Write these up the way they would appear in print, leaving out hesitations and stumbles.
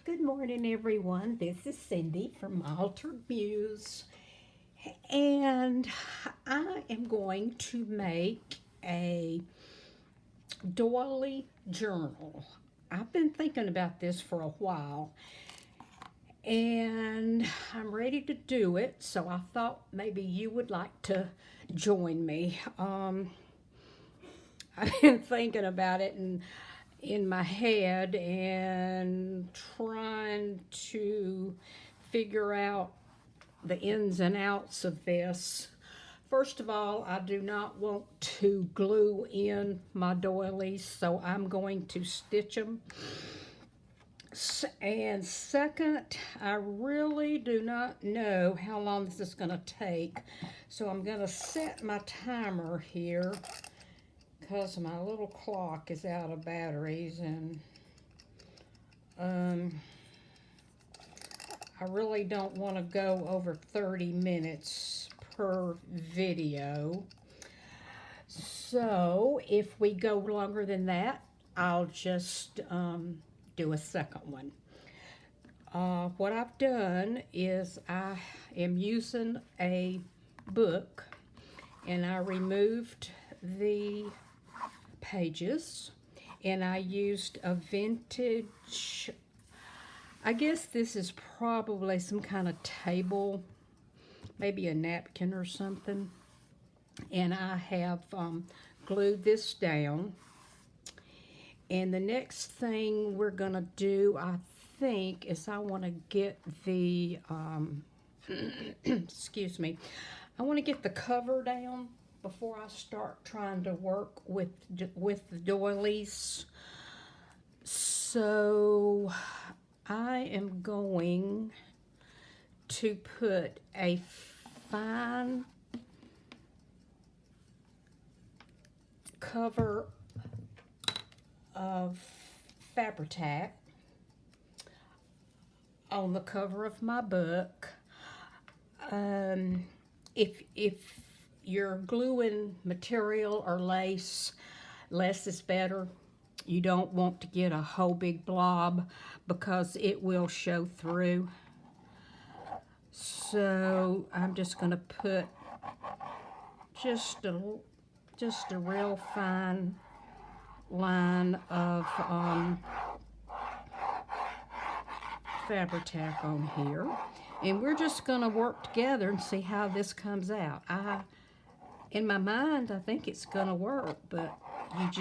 Good morning, everyone. This is Cindy from Altered Muse, and I am going to make a doily journal. I've been thinking about this for a while, and I'm ready to do it, so I thought maybe you would like to join me. I've been thinking about it and in my head and trying to figure out the ins and outs of this. First of all, I do not want to glue in my doilies, so I'm going to stitch them. And second, I really do not know how long this is going to take, so I'm going to set my timer here because my little clock is out of batteries, and I really don't want to go over 30 minutes per video. So if we go longer than that, I'll just do a second one. What I've done is I am using a book, and I removed the pages, and I used a vintage, I guess this is probably some kind of table, maybe a napkin or something, and I have glued this down. And the next thing we're gonna do, I think, is I want to get the excuse me, I want to get the cover down before I start trying to work with the doilies. So I am going to put a fine cover of Fabri-Tac on the cover of my book. If you're gluing material or lace, less is better. You don't want to get a whole big blob because it will show through. So I'm just going to put just a real fine line of Fabri-Tac on here, and we're just going to work together and see how this comes out. In my mind, I think it's going to work, but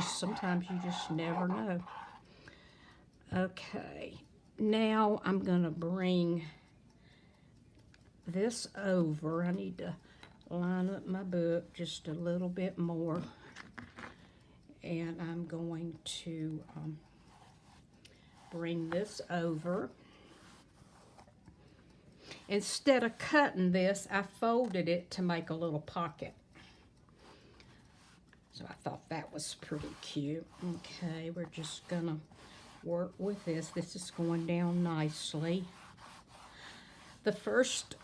sometimes you just never know. Okay, now I'm going to bring this over. I need to line up my book just a little bit more, and I'm going to bring this over. Instead of cutting this, I folded it to make a little pocket. So I thought that was pretty cute. Okay, we're just gonna work with this. This is going down nicely. The first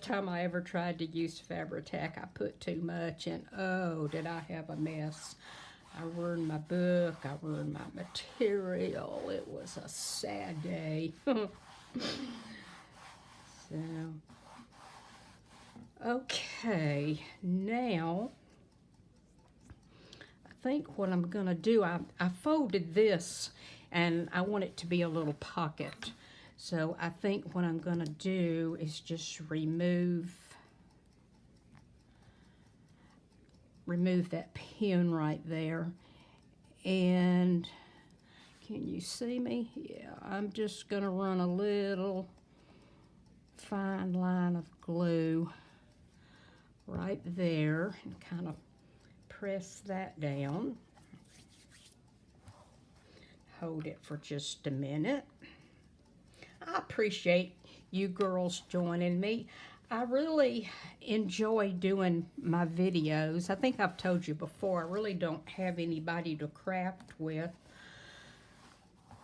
time I ever tried to use Fabri-Tac, I put too much, and oh, did I have a mess. I ruined my book, I ruined my material. It was a sad day. So, okay, now I think what I'm gonna do, I folded this and I want it to be a little pocket. So I think what I'm gonna do is just remove that pin right there. And can you see me? Yeah, I'm just gonna run a little fine line of glue right there and kind of press that down. Hold it for just a minute. I appreciate you girls joining me. I really enjoy doing my videos. I think I've told you before, I really don't have anybody to craft with.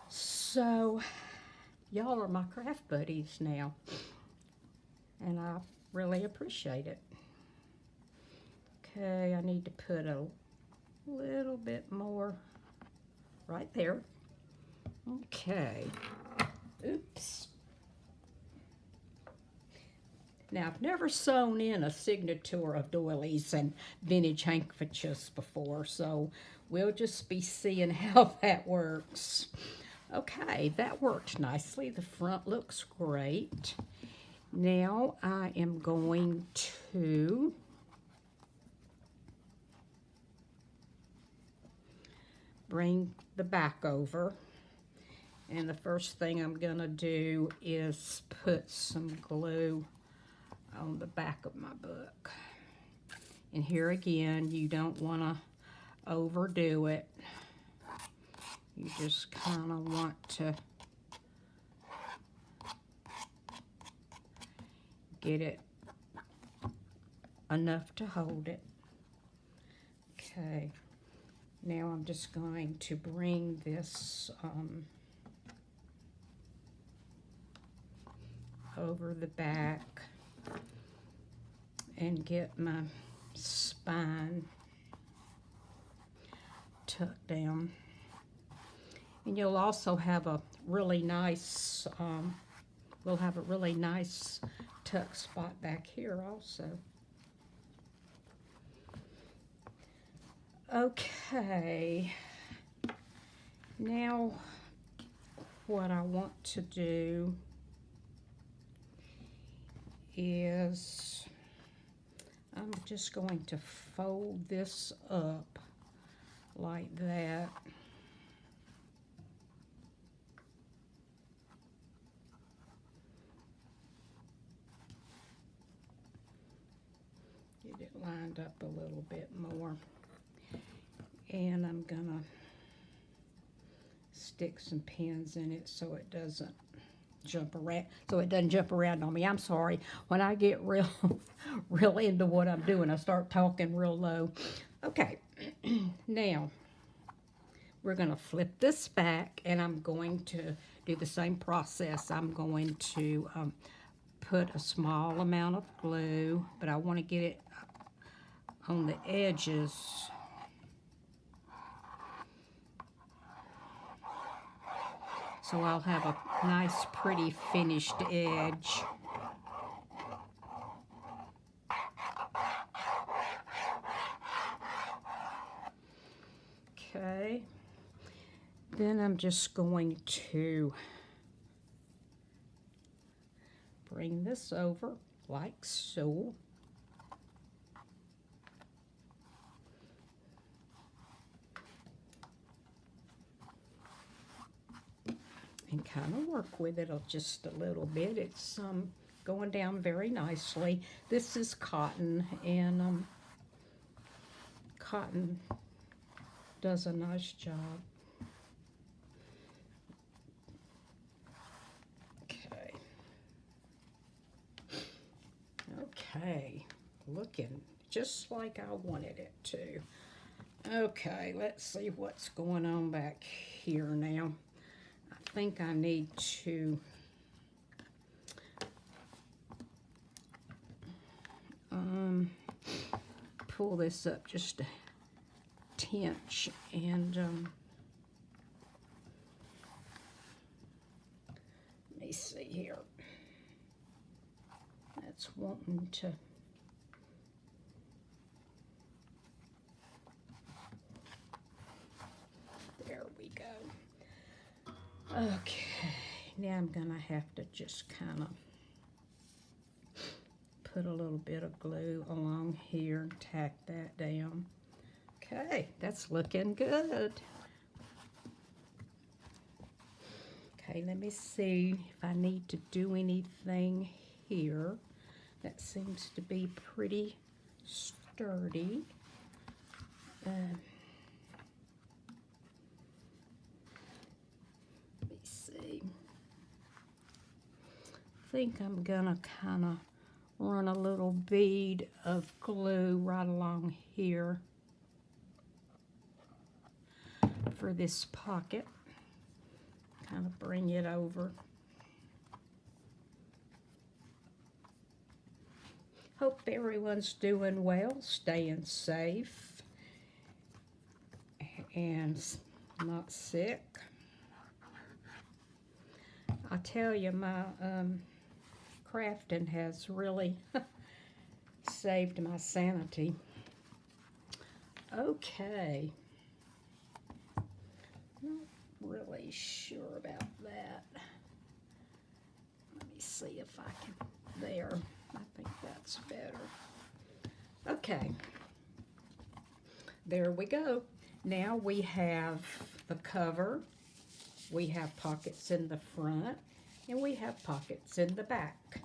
So y'all are my craft buddies now, and I really appreciate it. Okay, I need to put a little bit more right there. Okay. Oops. Now, I've never sewn in a signature of doilies and vintage handkerchiefs before, so we'll just be seeing how that works. Okay, that worked nicely. The front looks great. Now I am going to bring the back over. And the first thing I'm going to do is put some glue on the back of my book. And here again, you don't want to overdo it. You just kind of want to get it enough to hold it. Okay, now I'm just going to bring this over the back and get my spine tucked down. And you'll also have a really nice, we'll have a really nice tuck spot back here also. Okay, now what I want to do is I'm just going to fold this up like that. Get it lined up a little bit more. And I'm gonna stick some pins in it so it doesn't jump around on me. I'm sorry. When I get real into what I'm doing, I start talking real low. Okay, now we're gonna flip this back, and I'm going to do the same process. I'm going to put a small amount of glue, but I want to get it on the edges. So I'll have a nice, pretty finished edge. Okay. Then I'm just going to bring this over like so. And kind of work with it just a little bit. It's going down very nicely. This is cotton, and cotton does a nice job. Okay. Okay, looking just like I wanted it to. Okay, let's see what's going on back here now. I think I need to pull this up just a tinch, and let me see here. That's wanting to there we go. Okay, now I'm gonna have to just kind of put a little bit of glue along here and tack that down. Okay, that's looking good. Okay, let me see if I need to do anything here. That seems to be pretty sturdy. Let me see. I think I'm gonna kind of run a little bead of glue right along here for this pocket. Kind of bring it over. Hope everyone's doing well, staying safe, and not sick. I'll tell you, my crafting has really saved my sanity. Okay. Not really sure about that. Let me see if I can, there. I think that's better. Okay. There we go. Now we have the cover. We have pockets in the front, and we have pockets in the back.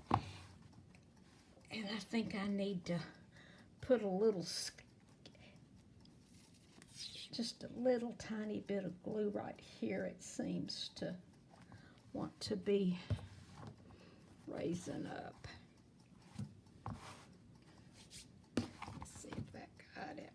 And I think I need to put a little, just a little tiny bit of glue right here. It seems to want to be raising up. Let's see if that got it.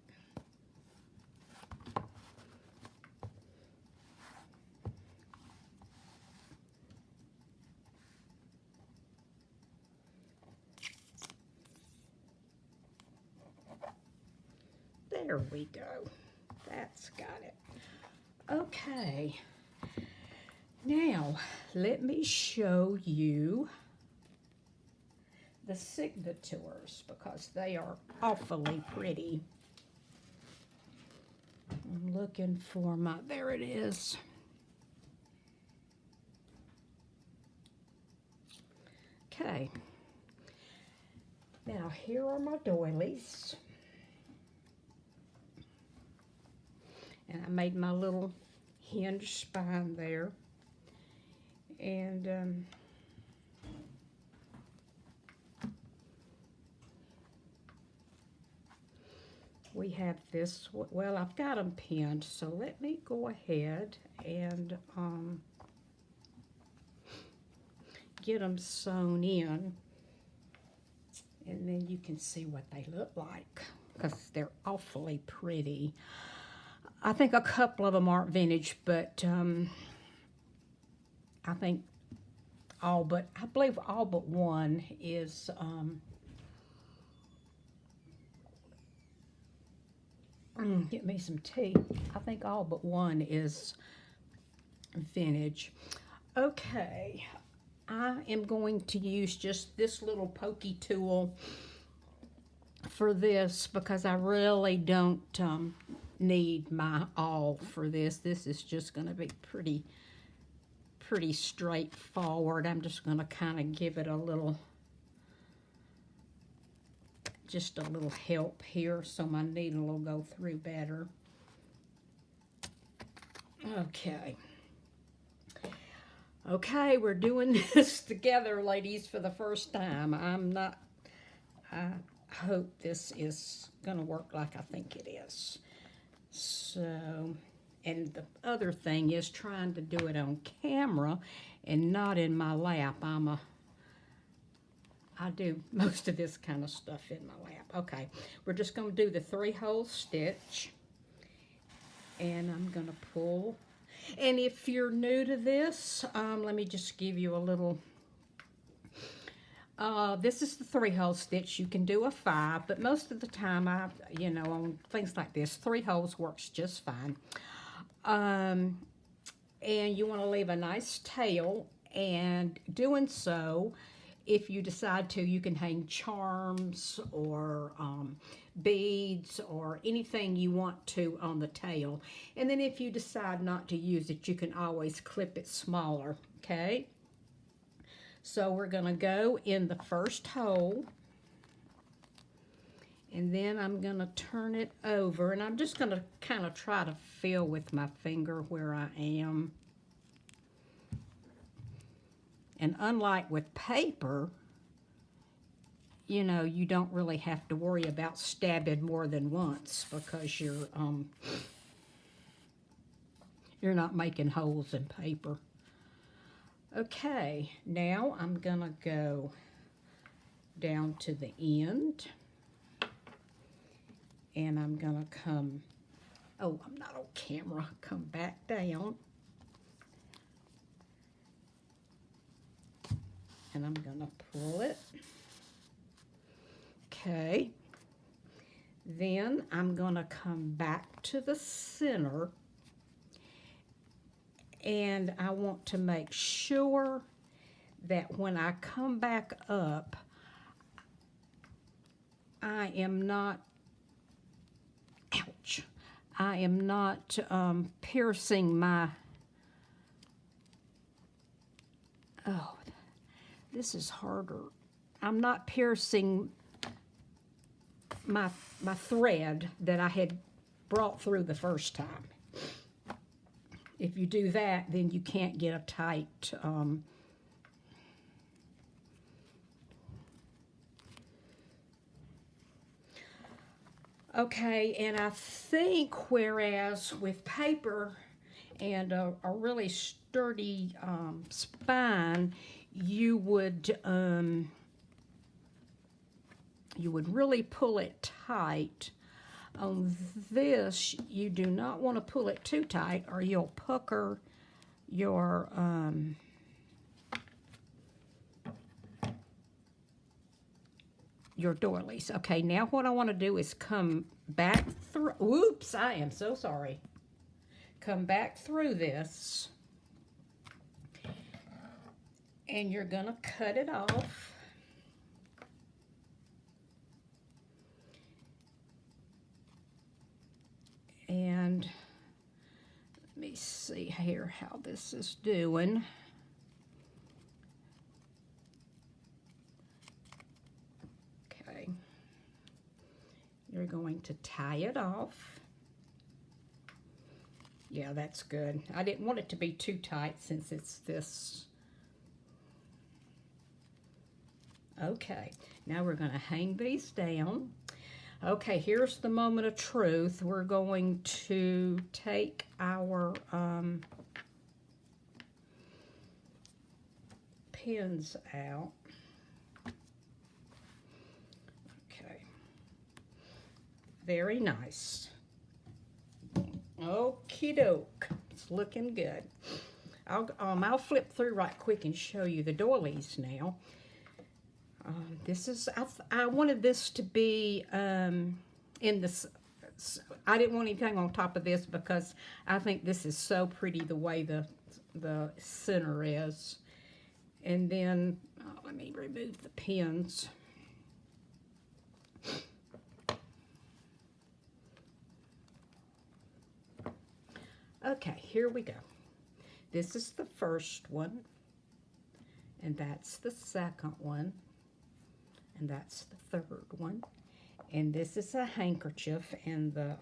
There we go. That's got it. Okay. Now, let me show you the signatures because they are awfully pretty. I'm looking for my, there it is. Okay. Now, here are my doilies. And I made my little hinge spine there. And we have this, well, I've got them pinned, so let me go ahead and get them sewn in. And then you can see what they look like because they're awfully pretty. I think a couple of them aren't vintage, but I think I believe all but one is get me some tea. I think all but one is vintage. Okay, I am going to use just this little pokey tool for this because I really don't need my awl for this. This is just going to be pretty straightforward. I'm just going to kind of give it a little, just a little help here so my needle will go through better. Okay, we're doing this together, ladies, for the first time. I hope this is going to work like I think it is. So, and the other thing is trying to do it on camera and not in my lap. I do most of this kind of stuff in my lap. Okay, we're just going to do the 3-hole stitch. And I'm going to pull. And if you're new to this, let me just give you a little. This is the 3-hole stitch. You can do a 5, but most of the time, on things like this, 3 holes works just fine. And you want to leave a nice tail, and doing so, if you decide to, you can hang charms or beads or anything you want to on the tail. And then if you decide not to use it, you can always clip it smaller, okay? So we're going to go in the first hole, and then I'm going to turn it over, and I'm just going to kind of try to feel with my finger where I am. And unlike with paper, you know, you don't really have to worry about stabbing more than once because you're not making holes in paper. Okay, now I'm gonna go down to the end, and I'm gonna come, oh, I'm not on camera, come back down, and I'm gonna pull it. Okay, then I'm gonna come back to the center, and I want to make sure that when I come back up, I am not, ouch, I am not piercing my, oh, this is harder. I'm not piercing my thread that I had brought through the first time. If you do that, then you can't get a tight okay, and I think whereas with paper and a really sturdy spine, you would really pull it tight. On this, you do not want to pull it too tight or you'll pucker your doilies. Okay, now what I want to do is come back through. Oops, I am so sorry. Come back through this, and you're going to cut it off. And let me see here how this is doing. Okay. You're going to tie it off. Yeah, that's good. I didn't want it to be too tight since it's this. Okay, now we're going to hang these down. Okay, here's the moment of truth. We're going to take our pins out. Okay, very nice. Okie doke, it's looking good. I'll flip through right quick and show you the doilies now. This is, I wanted this to be in this, I didn't want anything on top of this because I think this is so pretty the way the center is. And then, let me remove the pins. Okay, here we go. This is the first one, and that's the second one. And that's the third one. And this is a handkerchief, and the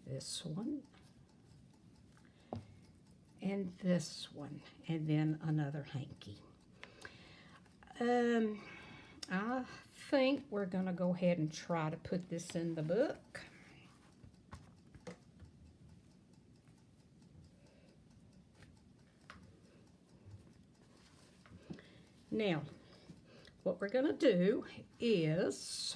this one, and this one, and then another hanky. I think we're gonna go ahead and try to put this in the book. Now, what we're going to do is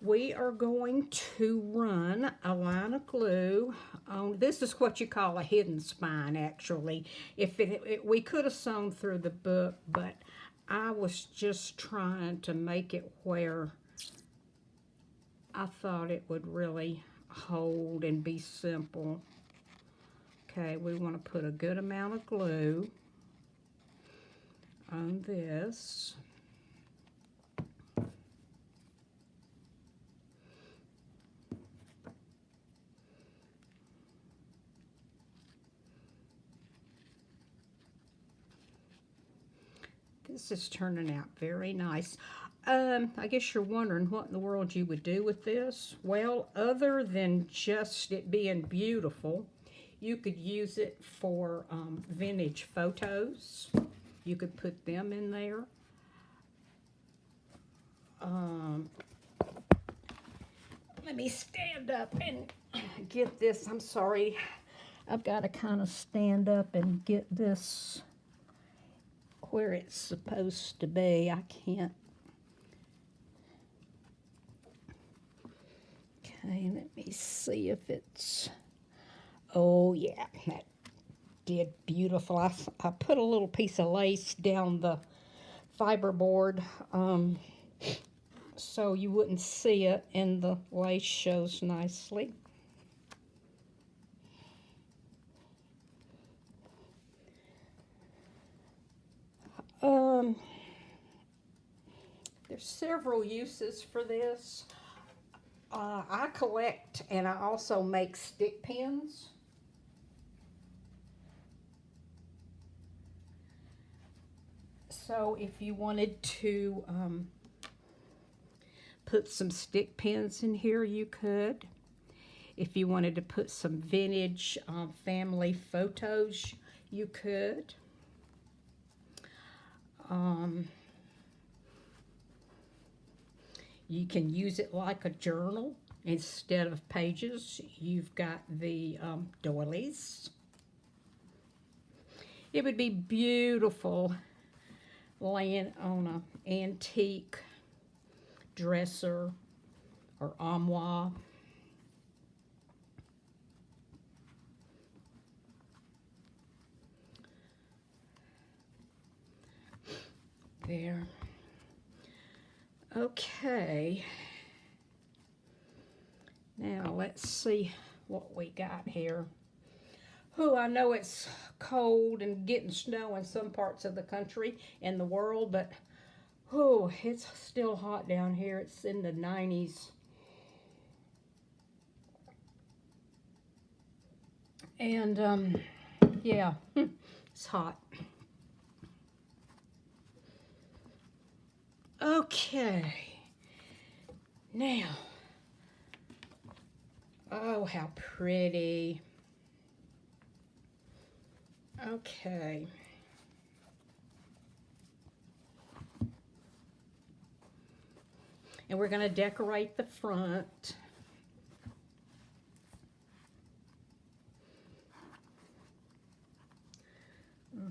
we are going to run a line of glue on, this is what you call a hidden spine actually. If we could have sewn through the book, but I was just trying to make it where I thought it would really hold and be simple. Okay, we want to put a good amount of glue on this. This is turning out very nice. I guess you're wondering what in the world you would do with this. Well, other than just it being beautiful, you could use it for vintage photos. You could put them in there. Let me stand up and get this. I'm sorry. I've got to kind of stand up and get this where it's supposed to be. I can't. Okay, let me see if it's, oh yeah, that did beautiful. I put a little piece of lace down the fiberboard so you wouldn't see it, and the lace shows nicely. There's several uses for this. I collect and I also make stick pins. So if you wanted to put some stick pins in here, you could. If you wanted to put some vintage family photos, you could. You can use it like a journal. Instead of pages, you've got the doilies. It would be beautiful laying on an antique dresser or armoire. There. Okay. Now let's see what we got here. Oh, I know it's cold and getting snow in some parts of the country and the world, but oh, it's still hot down here. It's in the 90s. And yeah, it's hot. Okay. Now, oh, how pretty. Okay. And we're going to decorate the front.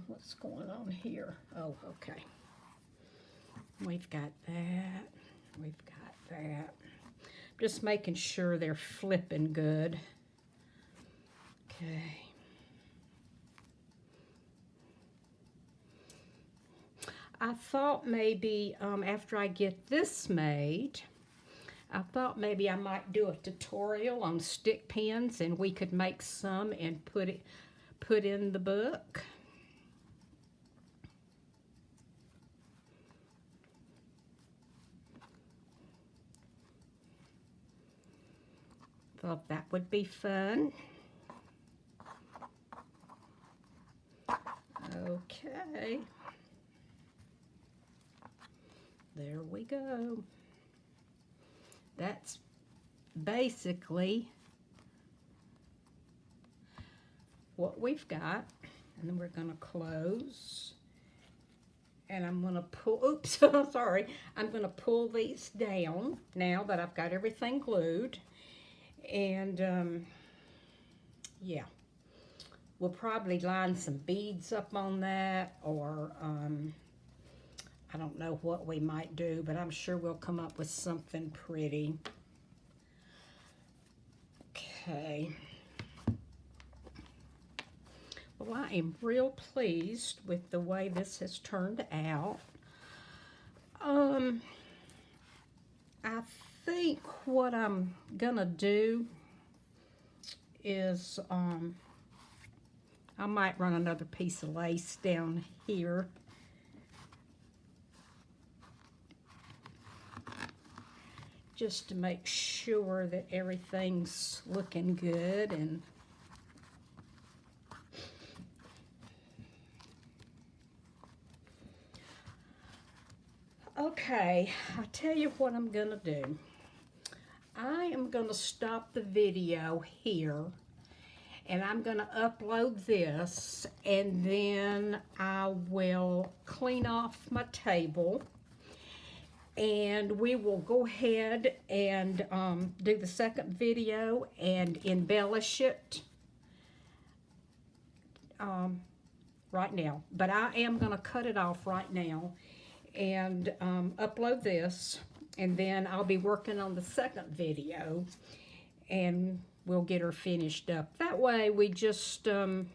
What's going on here? Oh, okay. We've got that. We've got that. Just making sure they're flipping good. Okay. I thought maybe after I get this made, I thought maybe I might do a tutorial on stick pins, and we could make some and put in the book. Thought that would be fun. Okay. There we go. That's basically what we've got. And then we're going to close. And I'm going to pull, oops, sorry. I'm going to pull these down now that I've got everything glued. And yeah, we'll probably line some beads up on that, or I don't know what we might do, but I'm sure we'll come up with something pretty. Okay. Well, I am real pleased with the way this has turned out. I think what I'm gonna do is I might run another piece of lace down here. Just to make sure that everything's looking good. And okay, I'll tell you what I'm gonna do. I am gonna stop the video here, and I'm gonna upload this, and then I will clean off my table, and we will go ahead and do the second video and embellish it right now. But I am going to cut it off right now and upload this, and then I'll be working on the second video, and we'll get her finished up. That way we just have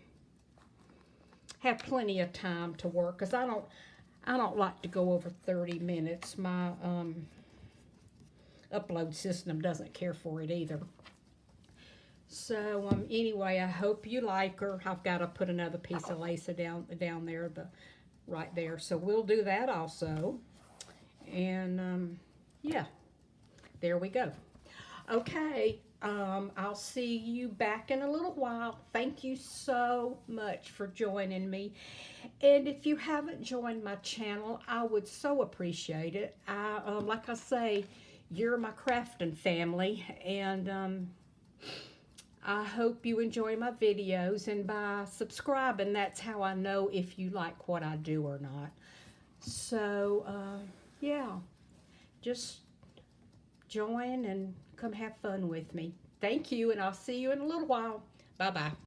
plenty of time to work, because I don't like to go over 30 minutes. upload system doesn't care for it either. So anyway, I hope you like her. I've got to put another piece of lace down there, right there. So we'll do that also. And yeah, there we go. Okay, I'll see you back in a little while. Thank you so much for joining me. And if you haven't joined my channel, I would so appreciate it. Like I say, you're my crafting family, and I hope you enjoy my videos. And by subscribing, that's how I know if you like what I do or not. So, yeah, just join and come have fun with me. Thank you, and I'll see you in a little while. Bye-bye.